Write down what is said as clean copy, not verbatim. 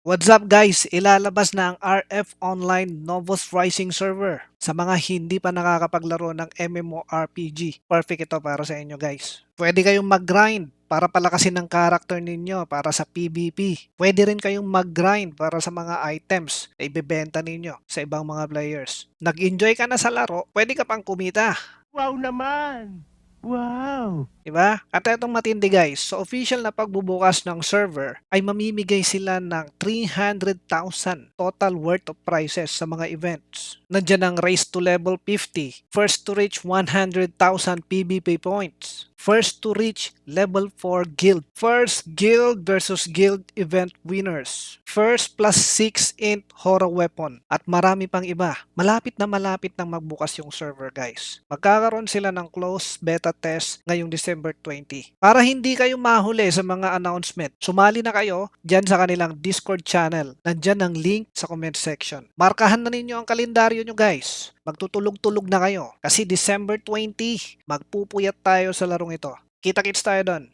What's up guys? Ilalabas na ang RF Online Novos Rising Server sa mga hindi pa nakakapaglaro ng MMORPG. Perfect ito para sa inyo guys. Pwede kayong mag-grind para palakasin ng character ninyo para sa PvP. Pwede rin kayong mag-grind para sa mga items na ibebenta ninyo sa ibang mga players. Nag-enjoy ka na sa laro, pwede ka pang kumita. Wow naman! Wow! Diba? At itong matindi guys, sa official na pagbubukas ng server ay mamimigay sila ng 300,000 total worth of prizes sa mga events. Nandiyan ang Race to Level 50, First to reach 100,000 PvP points, First to reach Level 4 Guild, First Guild versus Guild event winners, First plus 6 int horror weapon, at marami pang iba. Malapit na magbukas yung server guys. Magkakaroon sila ng closed beta test ngayong December 20. Para hindi kayo mahuli sa mga announcement, sumali na kayo dyan sa kanilang Discord channel. Nandyan ang link sa comment section. Markahan na ninyo ang kalendaryo nyo guys. Magtutulog-tulog na kayo kasi December 20, magpupuyat tayo sa larong ito. Kita-kits tayo doon.